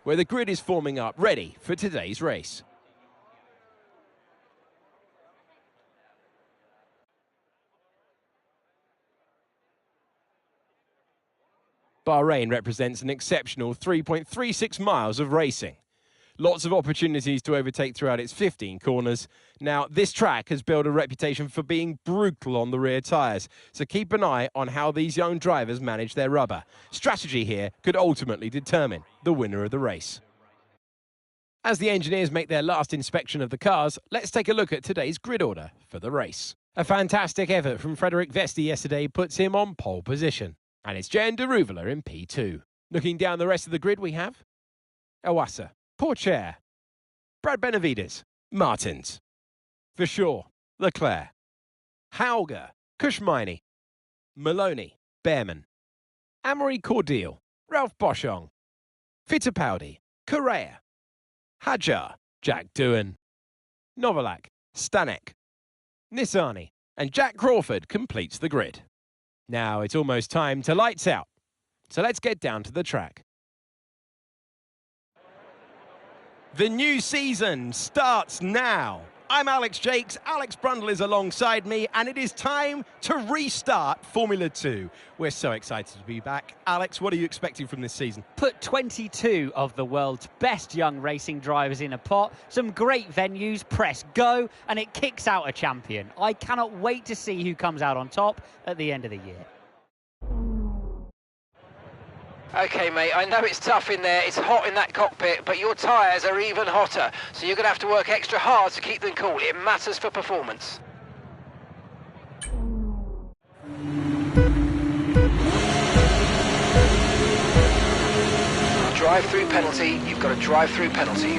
where the grid is forming up, ready for today's race. Bahrain represents an exceptional 3.36 miles of racing. Lots of opportunities to overtake throughout its 15 corners. Now, this track has built a reputation for being brutal on the rear tyres, so keep an eye on how these young drivers manage their rubber. Strategy here could ultimately determine the winner of the race. As the engineers make their last inspection of the cars, let's take a look at today's grid order for the race. A fantastic effort from Frederik yesterday puts him on pole position, and it's Jan de Ruvela in P2. Looking down the rest of the grid, we have Awassa, Pourchaire, Brad Benavides, Martins, Verschoor, Leclerc, Hauger, Kushmaini, Maloney, Behrman, Amory Cordial, Ralph Boschong, Fittipaldi, Correa, Hadjar, Jack Doohan, Novalak, Stanek, Nissani, and Jack Crawford completes the grid. Now it's almost time to lights out, so let's get down to the track. The new season starts now. I'm Alex Jakes, Alex Brundle is alongside me, and it is time to restart Formula 2. We're so excited to be back. Alex, what are you expecting from this season? Put 22 of the world's best young racing drivers in a pot, some great venues, press go, and it kicks out a champion. I cannot wait to see who comes out on top at the end of the year. Okay, mate, I know it's tough in there, it's hot in that cockpit, but your tyres are even hotter, so you're going to have to work extra hard to keep them cool. It matters for performance. Drive-through penalty, you've got a drive-through penalty.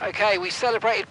Okay, we celebrated...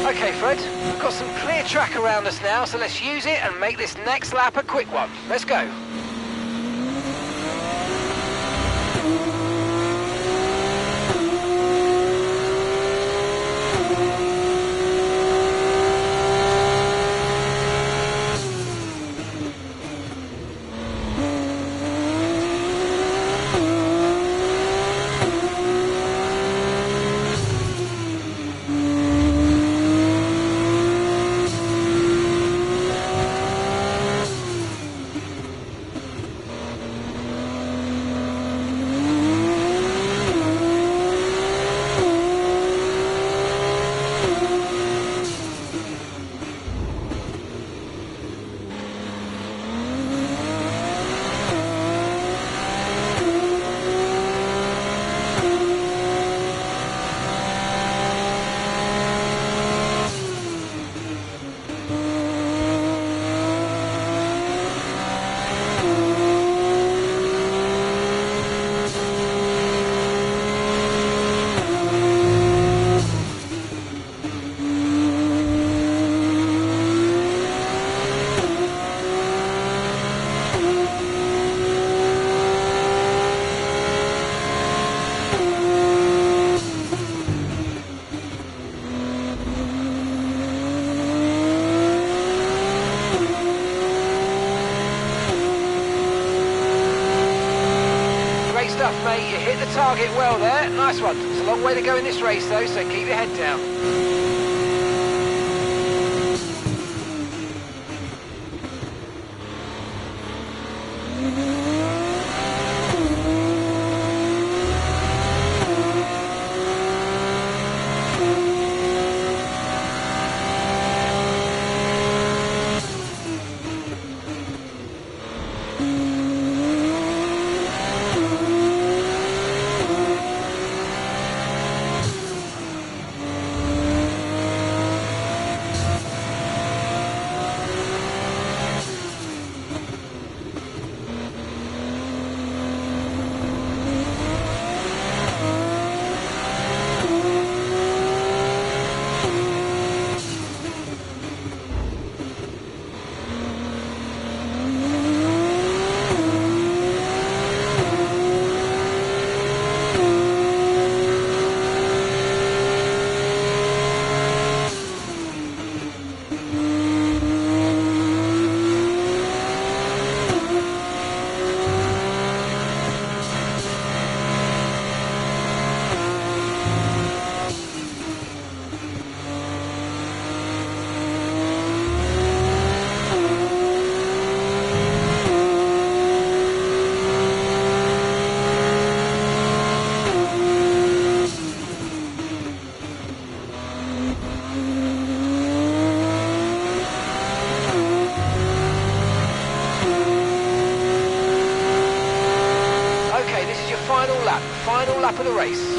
Okay, Fred, we've got some clear track around us now, so let's use it and make this next lap a quick one. Let's go. Stuff, mate. You hit the target well there. Nice one. It's a long way to go in this race, though, so keep your head down. Final lap of the race.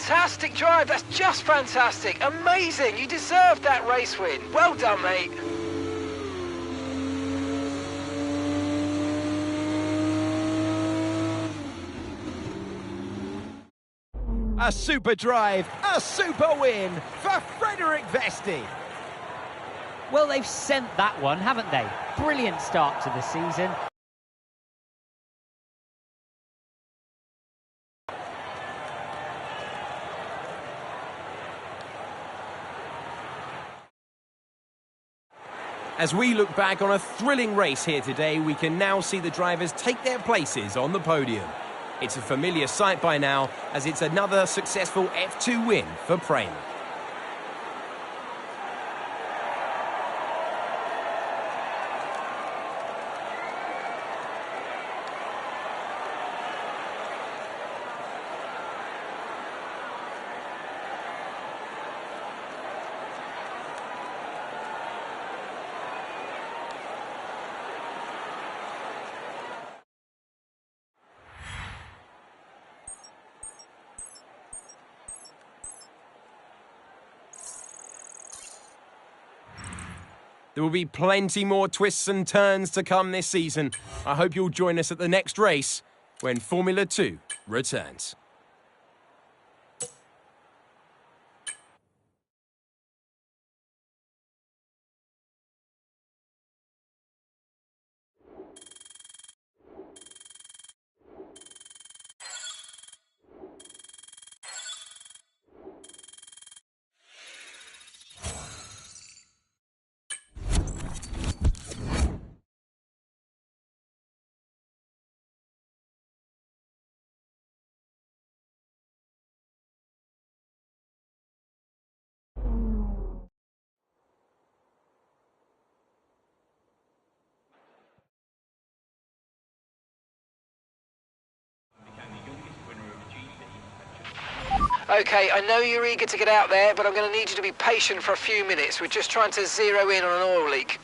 fantastic drive. That's just fantastic. Amazing. You deserved that race win. Well done, mate. A super drive, a super win for Frederik Vesti. Well, they've sent that one, haven't they? Brilliant start to the season. As we look back on a thrilling race here today, we can now see the drivers take their places on the podium. It's a familiar sight by now, as it's another successful F2 win for Prema. There will be plenty more twists and turns to come this season. I hope you'll join us at the next race when Formula 2 returns. Okay, I know you're eager to get out there, but I'm going to need you to be patient for a few minutes. We're just trying to zero in on an oil leak.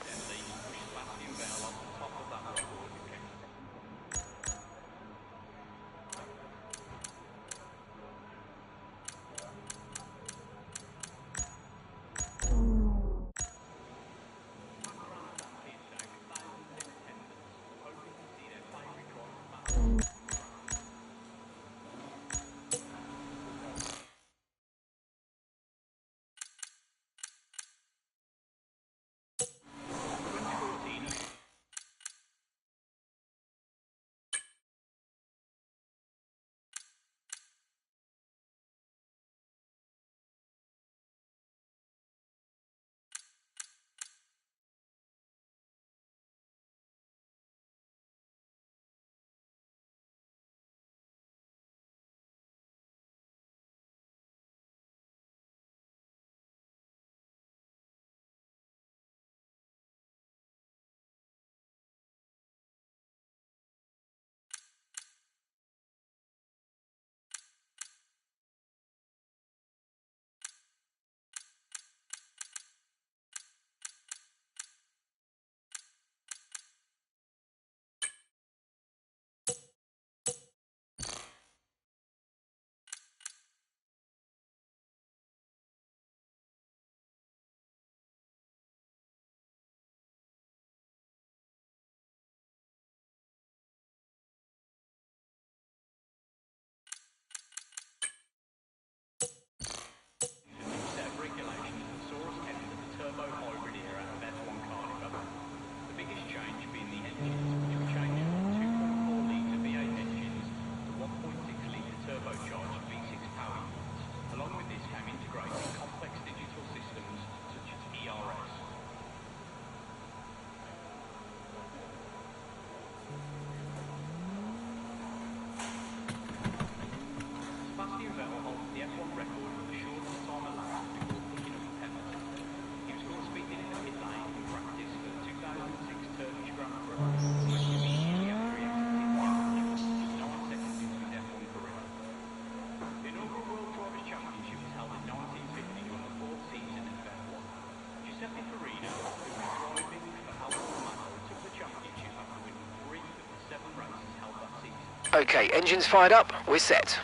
Okay, engines fired up, we're set.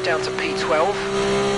push down to P12.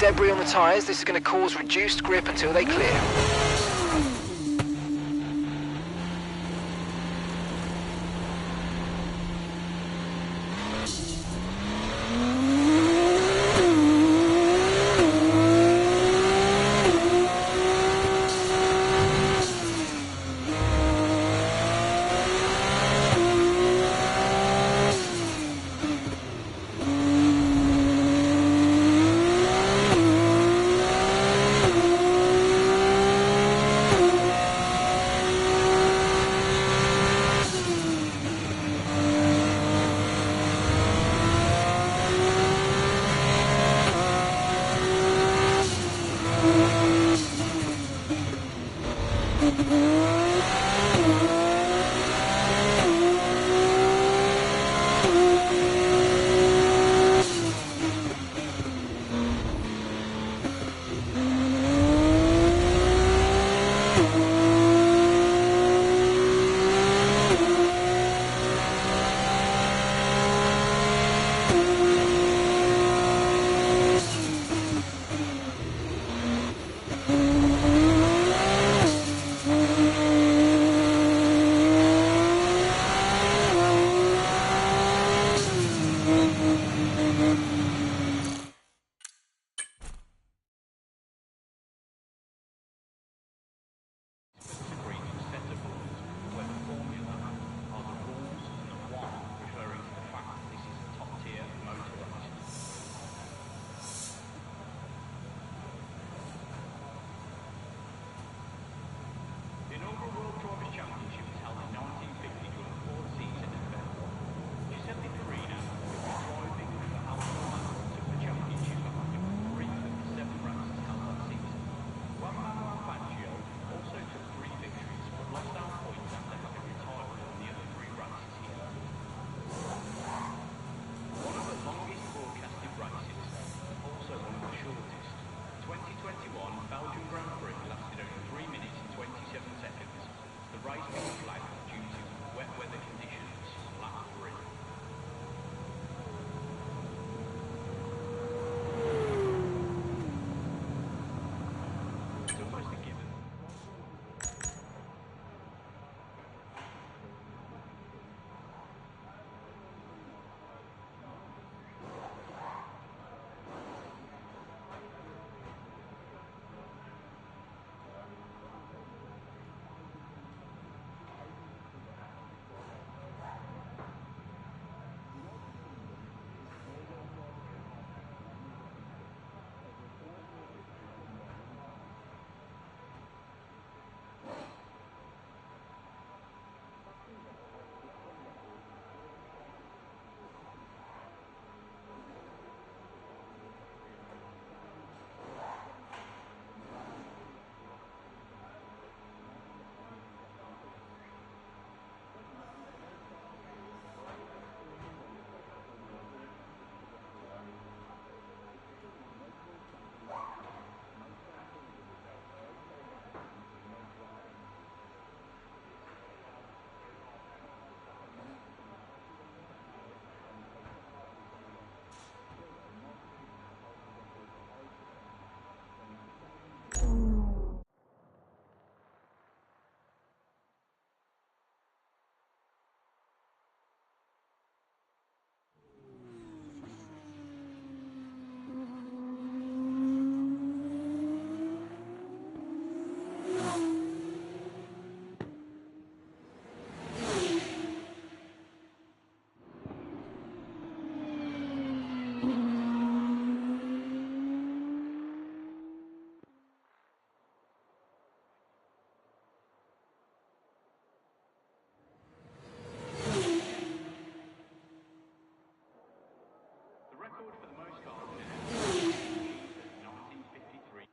Debris on the tyres. This is going to cause reduced grip until they clear. record for the most cars in an F1 1953.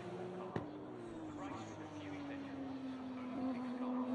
The race with a few exceptions, only 6 cars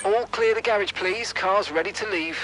All clear the garage, please. Car's ready to leave.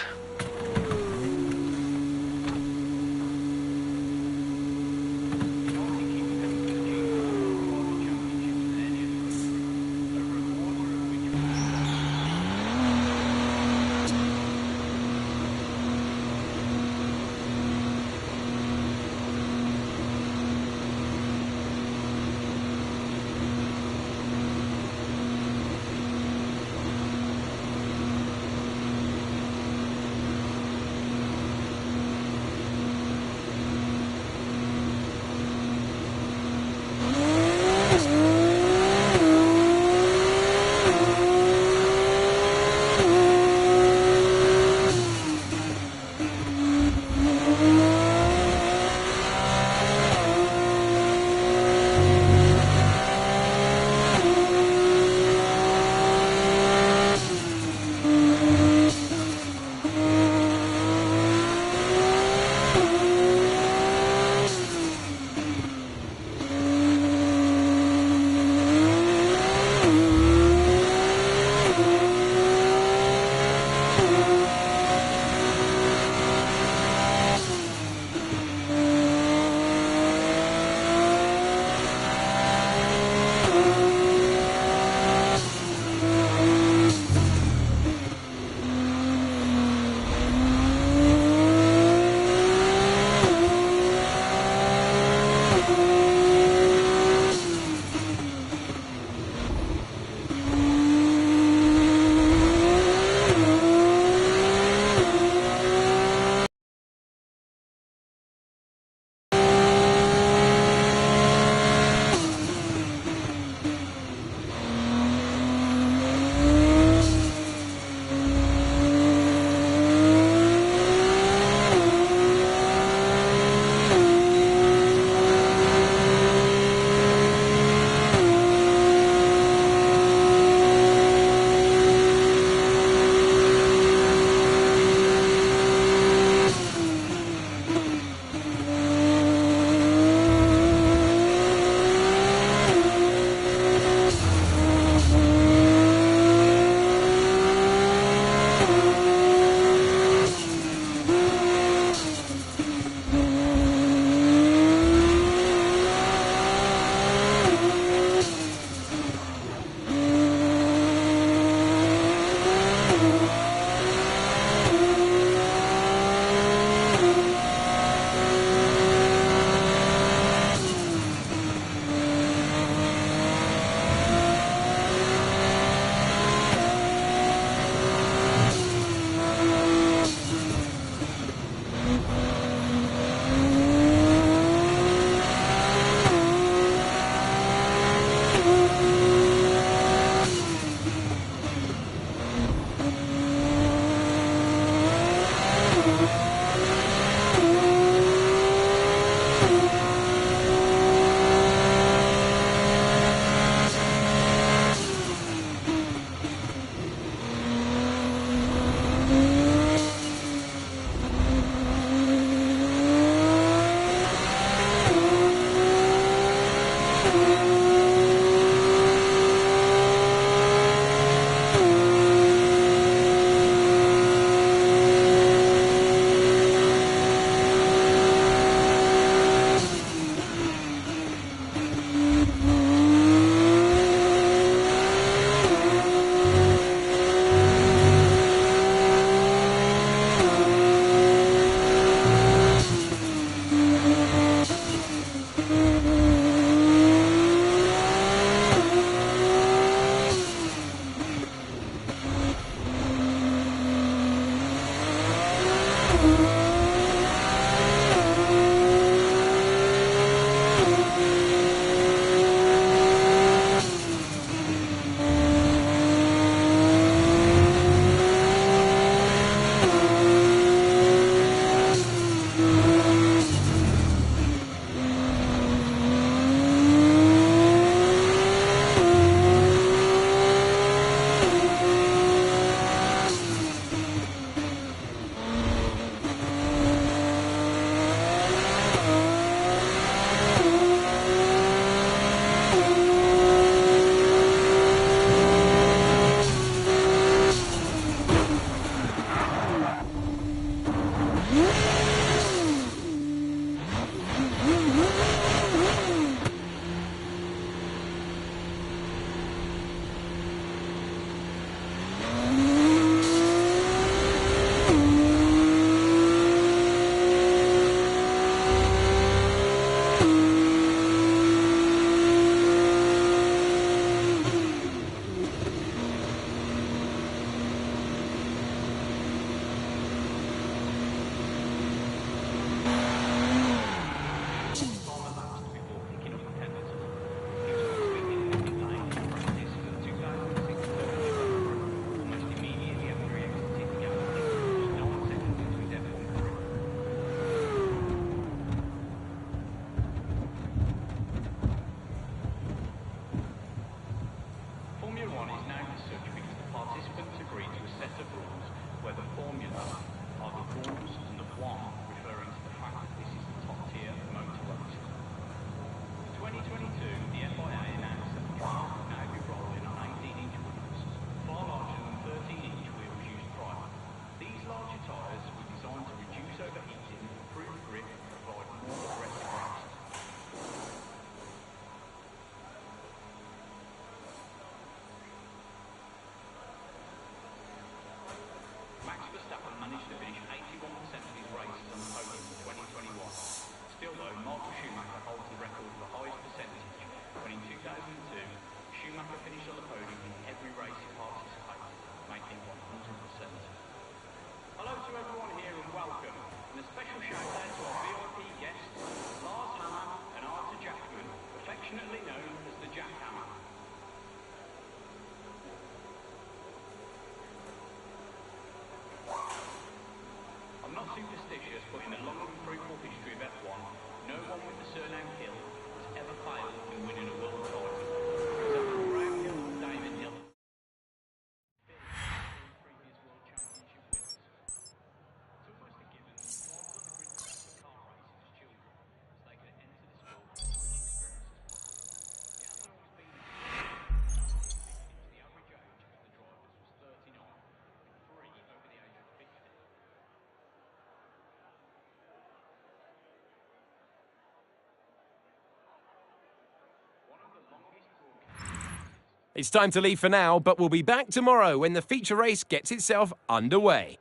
It's time to leave for now, but we'll be back tomorrow when the feature race gets itself underway.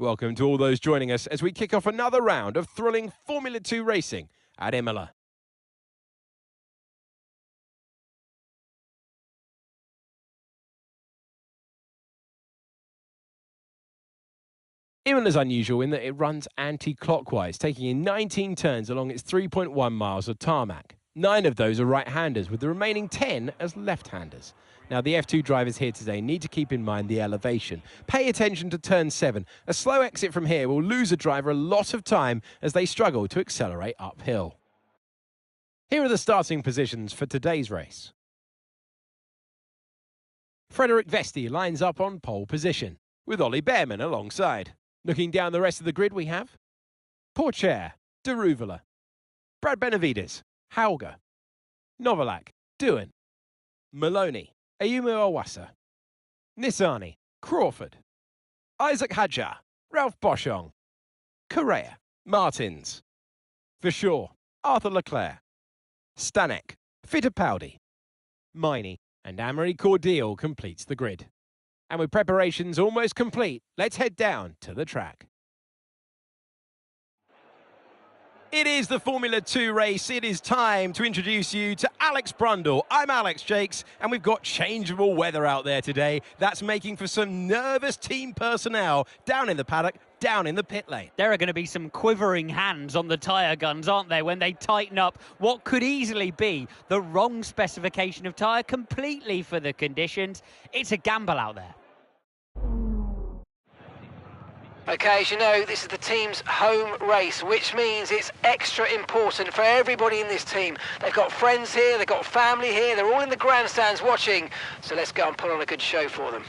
Welcome to all those joining us as we kick off another round of thrilling Formula 2 racing at Imola. Imola's unusual in that it runs anti-clockwise, taking in 19 turns along its 3.1 miles of tarmac. 9 of those are right-handers, with the remaining 10 as left-handers. Now, the F2 drivers here today need to keep in mind the elevation. Pay attention to turn 7. A slow exit from here will lose a driver a lot of time as they struggle to accelerate uphill. Here are the starting positions for today's race. Frederik Vesti lines up on pole position, with Ollie Behrman alongside. Looking down the rest of the grid, we have Pourchaire, De Ruvela, Brad Benavides, Hauger, Novalak, Doohan, Maloney, Ayumu Awasa, Nissani, Crawford, Isaac Hadjar, Ralph Boschong, Correa, Martins, Verschoor, Arthur Leclerc, Stanek, Fittipaldi, Miney, and Amory Cordial completes the grid. And with preparations almost complete, let's head down to the track. It is the Formula 2 race. It is time to introduce you to Alex Brundle. I'm Alex Jakes, and we've got changeable weather out there today. That's making for some nervous team personnel down in the paddock, down in the pit lane. There are going to be some quivering hands on the tyre guns, aren't there, when they tighten up what could easily be the wrong specification of tyre completely for the conditions. It's a gamble out there. Okay, as you know, this is the team's home race, which means it's extra important for everybody in this team. They've got friends here, they've got family here, they're all in the grandstands watching. So let's go and put on a good show for them.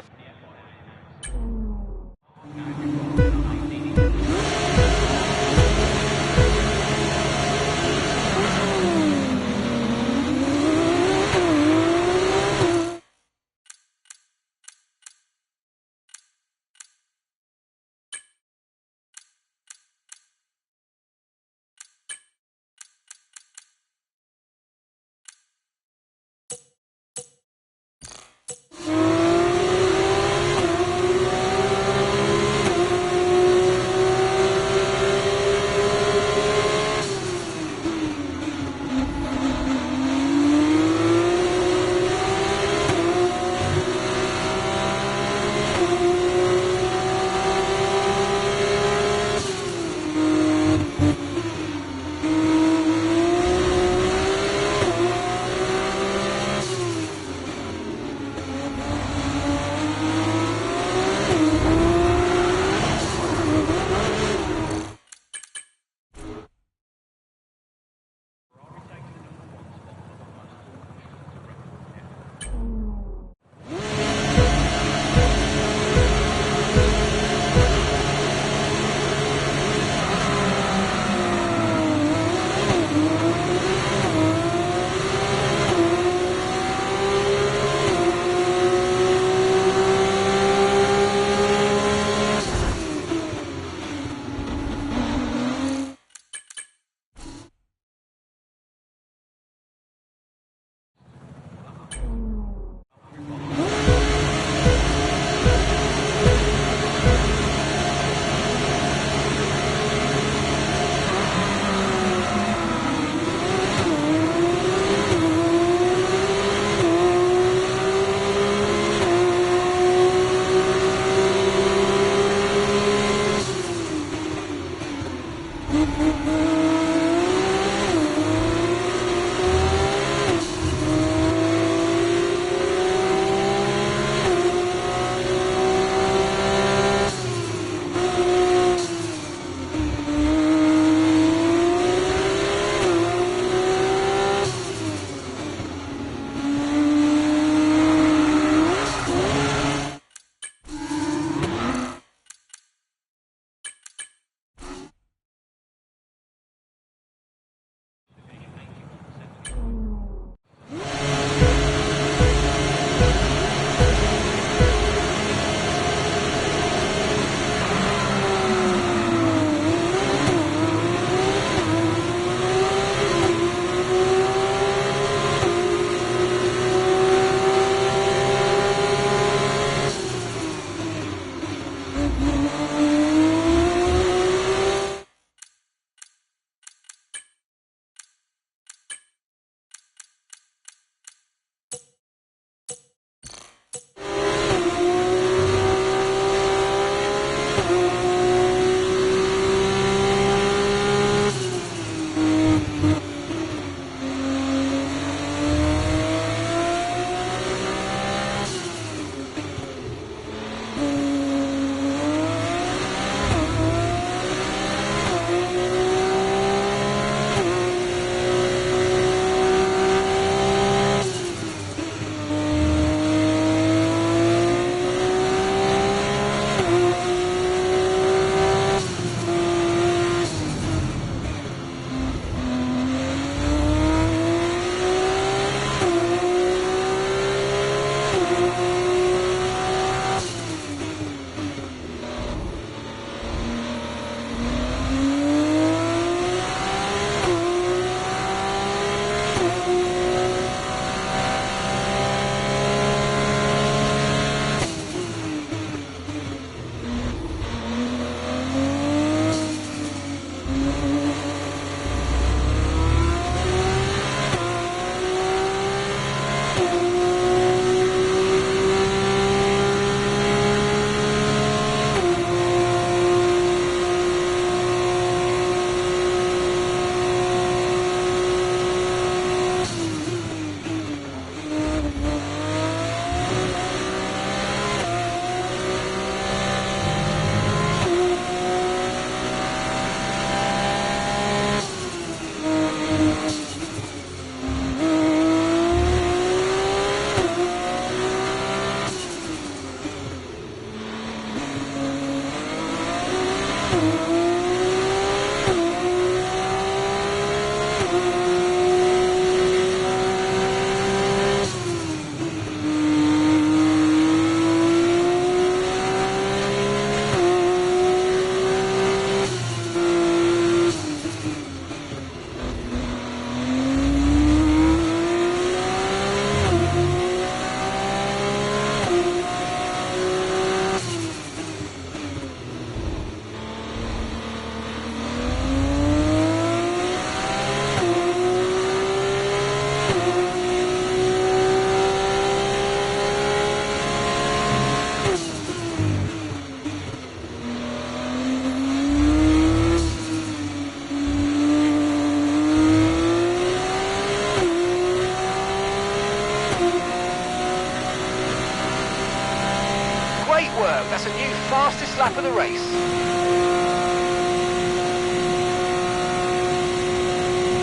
work. That's a new fastest lap of the race.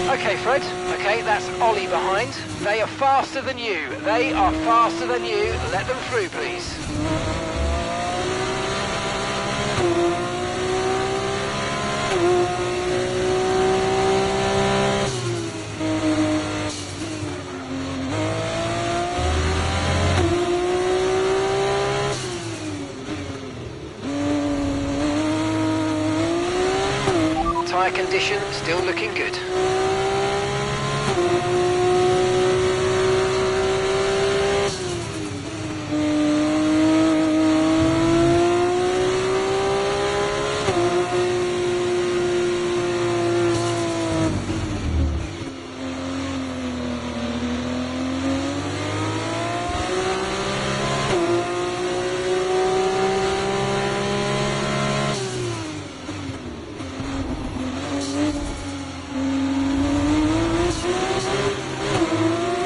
Okay, Fred. Okay, that's Ollie behind. They are faster than you. They are faster than you. Let them through, please. Tyre condition still looking good.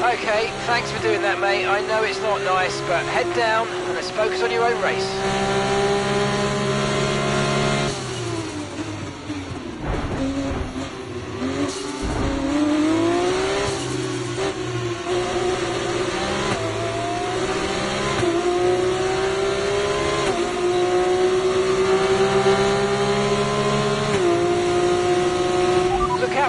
Okay, thanks for doing that, mate. I know it's not nice, but head down and let's focus on your own race.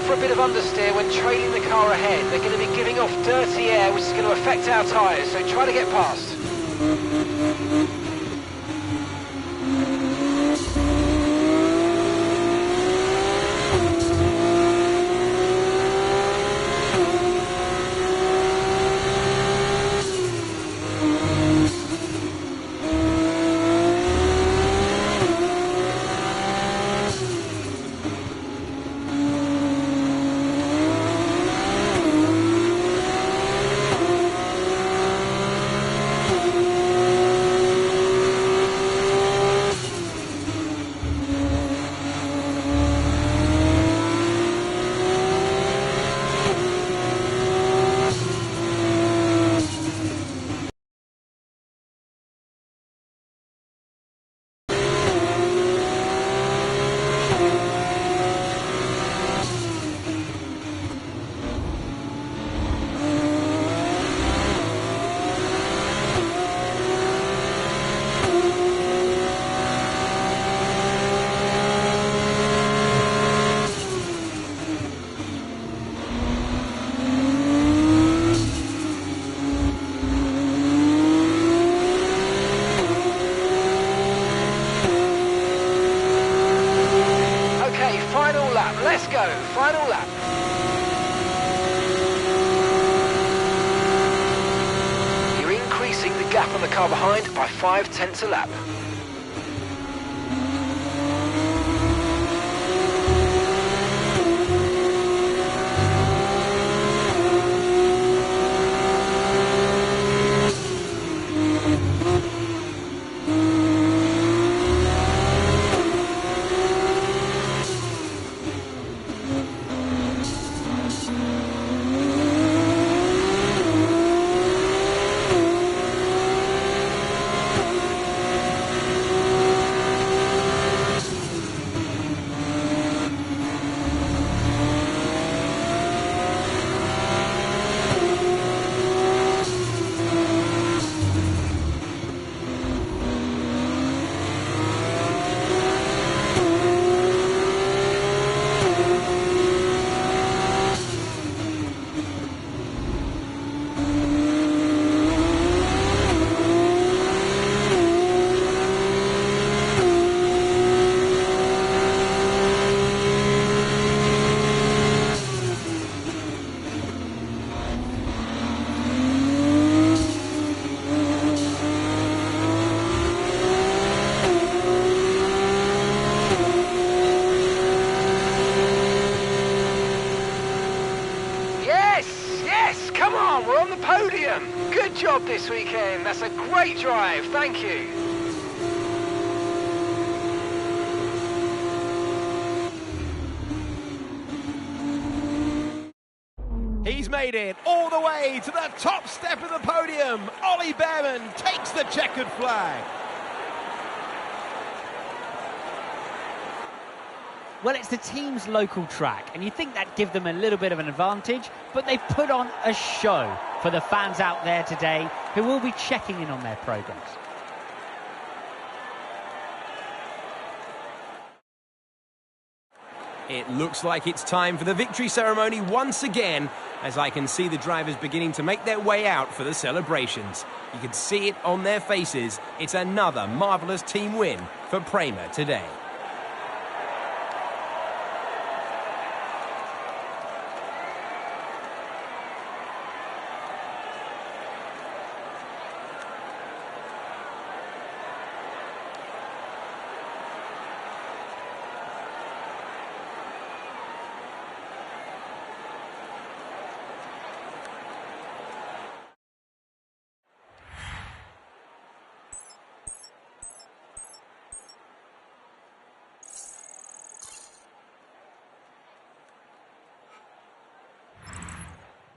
For a bit of understeer when trailing the car ahead. They're going to be giving off dirty air, which is going to affect our tyres, so try to get past. go. Final lap. You're increasing the gap on the car behind by 0.5 a lap. Yes, come on, we're on the podium. Good job this weekend. That's a great drive. Thank you. He's made it all the way to the top step of the podium. Ollie Behrman takes the checkered flag. Well, it's the team's local track, and you'd think that'd give them a little bit of an advantage, but they've put on a show for the fans out there today who will be checking in on their progress. It looks like it's time for the victory ceremony once again, as I can see the drivers beginning to make their way out for the celebrations. You can see it on their faces. It's another marvellous team win for Prema today.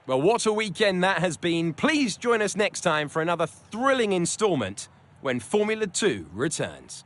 Well, what a weekend that has been. Please join us next time for another thrilling instalment when Formula 2 returns.